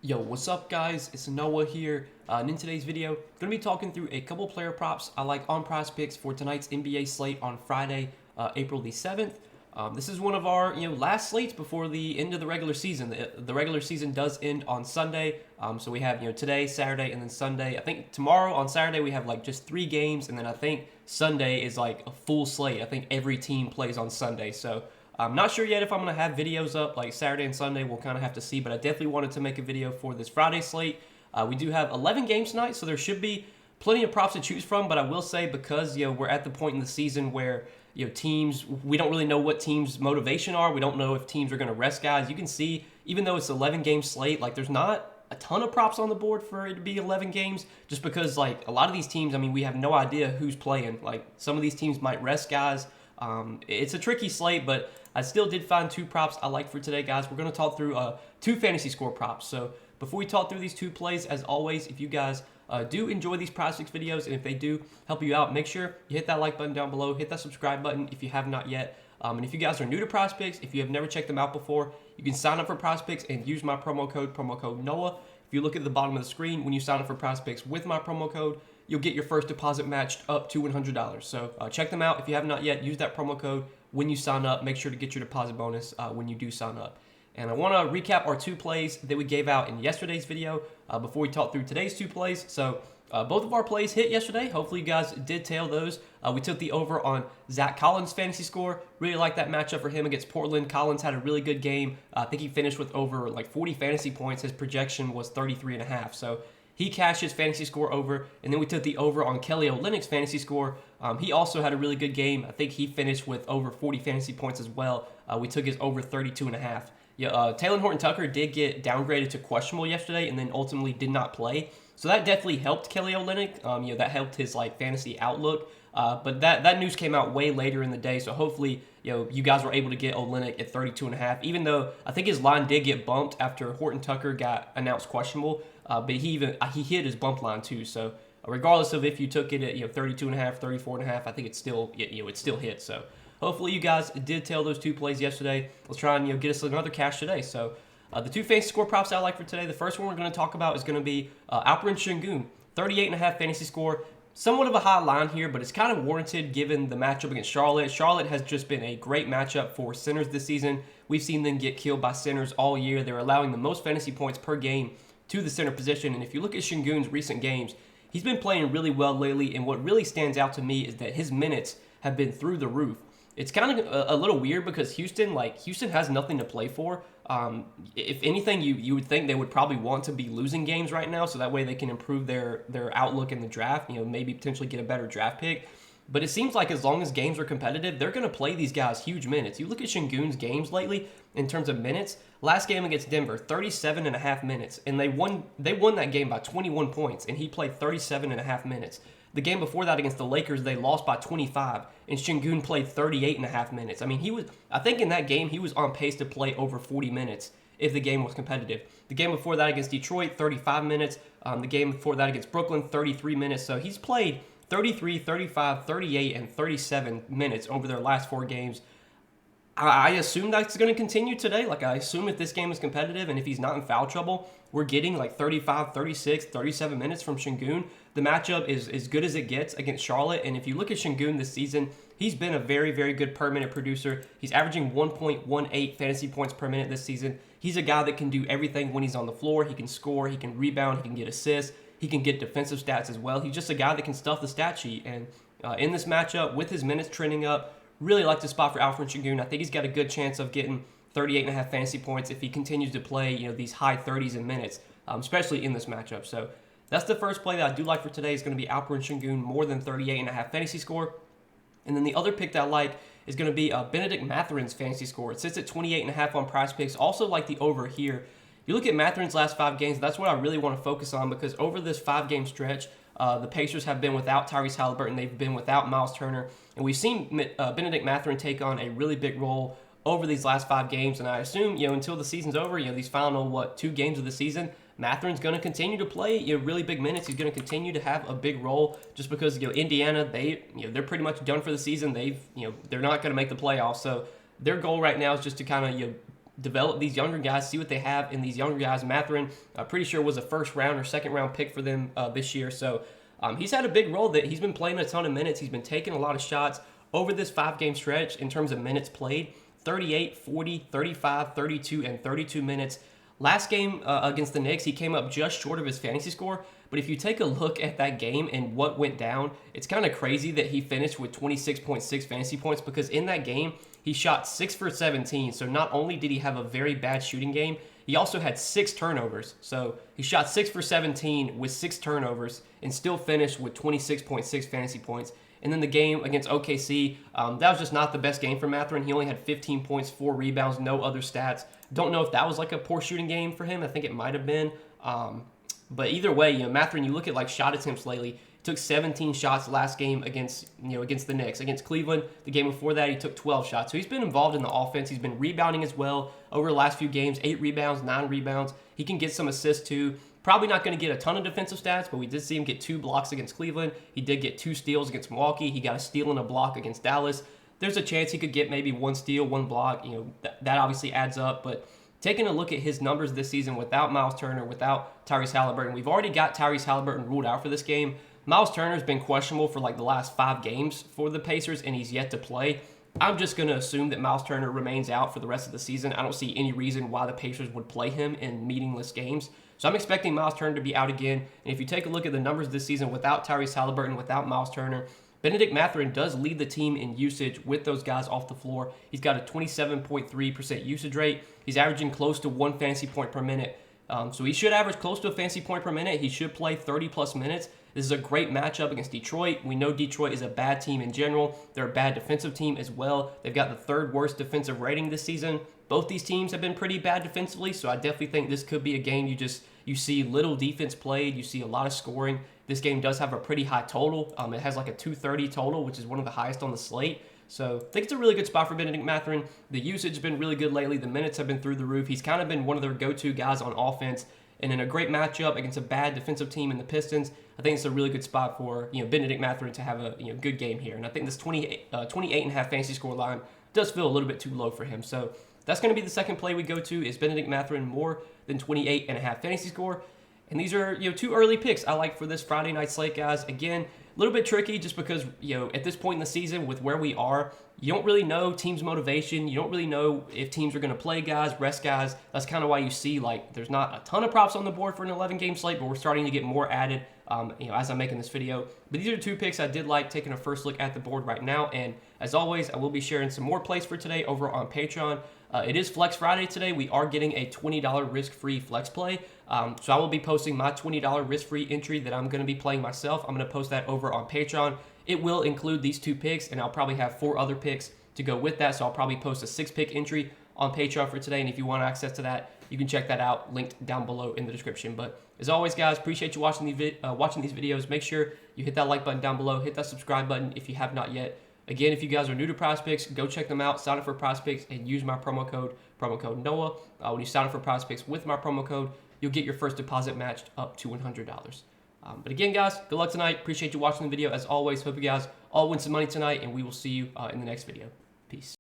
Yo, what's up guys? It's Noah here, and in today's video, going to be talking through a couple player props I like on Prizepicks for tonight's NBA slate on Friday, April the 7th. This is one of our last slates before the end of the regular season. The regular season does end on Sunday, so we have today, Saturday, and then Sunday. I think tomorrow on Saturday we have like just 3 games, and then I think Sunday is like a full slate. I think every team plays on Sunday, so I'm not sure yet if I'm going to have videos up like Saturday and Sunday. We'll kind of have to see, but I definitely wanted to make a video for this Friday slate. We do have 11 games tonight, so there should be plenty of props to choose from, but I will say because we're at the point in the season where teams, we don't really know what teams' motivation are. We don't know if teams are going to rest guys. You can see, even though it's 11 game slate, like there's not a ton of props on the board for it to be 11 games, just because like a lot of these teams, I mean, we have no idea who's playing. Like some of these teams might rest guys. It's a tricky slate, but I still did find 2 props I like for today, guys. We're going to talk through 2 fantasy score props. So before we talk through these 2 plays, as always, if you guys do enjoy these Prizepicks videos, and if they do help you out, make sure you hit that like button down below, hit that subscribe button if you have not yet. And if you guys are new to Prizepicks, if you have never checked them out before, you can sign up for Prizepicks and use my promo code NOAH. If you look at the bottom of the screen, when you sign up for Prizepicks with my promo code, you'll get your first deposit matched up to $100. So check them out. If you have not yet, use that promo code when you sign up. Make sure to get your deposit bonus when you do sign up. And I want to recap our 2 plays that we gave out in yesterday's video before we talk through today's 2 plays. So both of our plays hit yesterday. Hopefully you guys did tail those. We took the over on Zach Collins' fantasy score. Really like that matchup for him against Portland. Collins had a really good game. I think he finished with over like 40 fantasy points. His projection was 33.5. So he cashed his fantasy score over, and then we took the over on Kelly Olynyk's fantasy score. He also had a really good game. I think he finished with over 40 fantasy points as well. We took his over 32.5. Taylor Horton-Tucker did get downgraded to questionable yesterday, and then ultimately did not play. So that definitely helped Kelly Olynyk. That helped his like fantasy outlook. But that news came out way later in the day, so hopefully you guys were able to get Olynyk at 32.5. Even though I think his line did get bumped after Horton-Tucker got announced questionable, but he hit his bump line too. So regardless of if you took it at 32.5, 34.5, I think it still hit. So hopefully you guys did tail those 2 plays yesterday. Let's try and get us another cash today. So the 2 fantasy score props I like for today. The first one we're going to talk about is going to be Alperen Sengun, 38.5 fantasy score. Somewhat of a high line here, but it's kind of warranted given the matchup against Charlotte. Charlotte has just been a great matchup for centers this season. We've seen them get killed by centers all year. They're allowing the most fantasy points per game to the center position. And if you look at Sengun's recent games, he's been playing really well lately. And what really stands out to me is that his minutes have been through the roof. It's kind of a little weird because Houston has nothing to play for. If anything, you would think they would probably want to be losing games right now, so that way they can improve their outlook in the draft. Maybe potentially get a better draft pick. But it seems like as long as games are competitive, they're going to play these guys huge minutes. You look at Sengun's games lately in terms of minutes. Last game against Denver, 37.5 minutes, and they won that game by 21 points, and he played 37.5 minutes. The game before that against the Lakers, they lost by 25, and Sengun played 38.5 minutes. I mean, I think in that game, he was on pace to play over 40 minutes if the game was competitive. The game before that against Detroit, 35 minutes. The game before that against Brooklyn, 33 minutes. So he's played 33, 35, 38, and 37 minutes over their last 4 games. I assume that's going to continue today. Like, I assume if this game is competitive and if he's not in foul trouble, we're getting like 35, 36, 37 minutes from Sengun. The matchup is as good as it gets against Charlotte. And if you look at Sengun this season, he's been a very, very good per minute producer. He's averaging 1.18 fantasy points per minute this season. He's a guy that can do everything when he's on the floor. He can score, he can rebound, he can get assists, he can get defensive stats as well. He's just a guy that can stuff the stat sheet. And in this matchup, with his minutes trending up, really like the spot for Alperen Sengun. I think he's got a good chance of getting 38.5 fantasy points if he continues to play, these high 30s in minutes, especially in this matchup. So that's the first play that I do like for today is going to be Alperen Sengun, more than 38.5 fantasy score. And then the other pick that I like is going to be Benedict Mathurin's fantasy score. It sits at 28.5 on Prizepicks. Also like the over here. You look at Mathurin's last 5 games, that's what I really want to focus on because over this 5-game stretch, the Pacers have been without Tyrese Haliburton. They've been without Miles Turner. And we've seen Benedict Mathurin take on a really big role over these last 5 games. And I assume, until the season's over, these final, 2 games of the season, Mathurin's going to continue to play, really big minutes. He's going to continue to have a big role just because, Indiana, they're pretty much done for the season. They're not going to make the playoffs. So their goal right now is just to kind of, develop these younger guys, see what they have in these younger guys. Mathurin, pretty sure was a first round or second round pick for them this year. So he's had a big role that he's been playing a ton of minutes. He's been taking a lot of shots over this 5-game stretch in terms of minutes played. 38, 40, 35, 32, and 32 minutes. Last game against the Knicks, he came up just short of his fantasy score. But if you take a look at that game and what went down, it's kind of crazy that he finished with 26.6 fantasy points, because in that game, he shot 6 for 17. So not only did he have a very bad shooting game, he also had 6 turnovers. So he shot 6 for 17 with 6 turnovers and still finished with 26.6 fantasy points. And then the game against OKC, that was just not the best game for Mathurin. He only had 15 points, 4 rebounds, no other stats. Don't know if that was like a poor shooting game for him. I think it might have been. But either way, Mathurin, you look at like shot attempts lately. He took 17 shots last game against the Knicks. Against Cleveland, the game before that, he took 12 shots. So he's been involved in the offense. He's been rebounding as well over the last few games. 8 rebounds, 9 rebounds. He can get some assists too. Probably not going to get a ton of defensive stats, but we did see him get 2 blocks against Cleveland. He did get 2 steals against Milwaukee. He got a steal and a block against Dallas. There's a chance he could get maybe 1 steal, 1 block. That obviously adds up. But taking a look at his numbers this season without Miles Turner, without Tyrese Halliburton, we've already got Tyrese Halliburton ruled out for this game. Miles Turner's been questionable for like the last 5 games for the Pacers, and he's yet to play. I'm just going to assume that Miles Turner remains out for the rest of the season. I don't see any reason why the Pacers would play him in meaningless games. So I'm expecting Miles Turner to be out again. And if you take a look at the numbers this season without Tyrese Halliburton, without Miles Turner, Bennedict Mathurin does lead the team in usage with those guys off the floor. He's got a 27.3% usage rate. He's averaging close to 1 fantasy point per minute. So he should average close to a fantasy point per minute. He should play 30-plus minutes. This is a great matchup against Detroit. We know Detroit is a bad team in general. They're a bad defensive team as well. They've got the 3rd worst defensive rating this season. Both these teams have been pretty bad defensively, so I definitely think this could be a game you see little defense played. You see a lot of scoring. This game does have a pretty high total. It has like a 230 total, which is one of the highest on the slate. So I think it's a really good spot for Bennedict Mathurin. The usage has been really good lately. The minutes have been through the roof. He's kind of been one of their go-to guys on offense. And in a great matchup against a bad defensive team in the Pistons, I think it's a really good spot for Bennedict Mathurin to have a good game here. And I think this 28.5 fantasy score line does feel a little bit too low for him. So that's going to be the second play we go to, is Bennedict Mathurin more than 28.5 fantasy score. And these are 2 early picks I like for this Friday night slate, guys. Again, a little bit tricky just because at this point in the season with where we are, you don't really know teams' motivation. You don't really know if teams are going to play guys, rest guys. That's kind of why you see there's not a ton of props on the board for an 11-game slate, but we're starting to get more added as I'm making this video. But these are 2 picks I did like taking a first look at the board right now. And as always, I will be sharing some more plays for today over on Patreon. It is Flex Friday today. We are getting a $20 risk-free flex play. So I will be posting my $20 risk-free entry that I'm going to be playing myself. I'm going to post that over on Patreon. It will include these 2 picks, and I'll probably have 4 other picks to go with that. So I'll probably post a 6-pick entry on Patreon for today. And if you want access to that, you can check that out, linked down below in the description. But as always, guys, appreciate you watching these videos. Make sure you hit that like button down below. Hit that subscribe button if you have not yet. Again, if you guys are new to Prizepicks, go check them out. Sign up for Prizepicks and use my promo code Noah. When you sign up for Prizepicks with my promo code, you'll get your first deposit matched up to $100. But again, guys, good luck tonight. Appreciate you watching the video. As always, hope you guys all win some money tonight, and we will see you in the next video. Peace.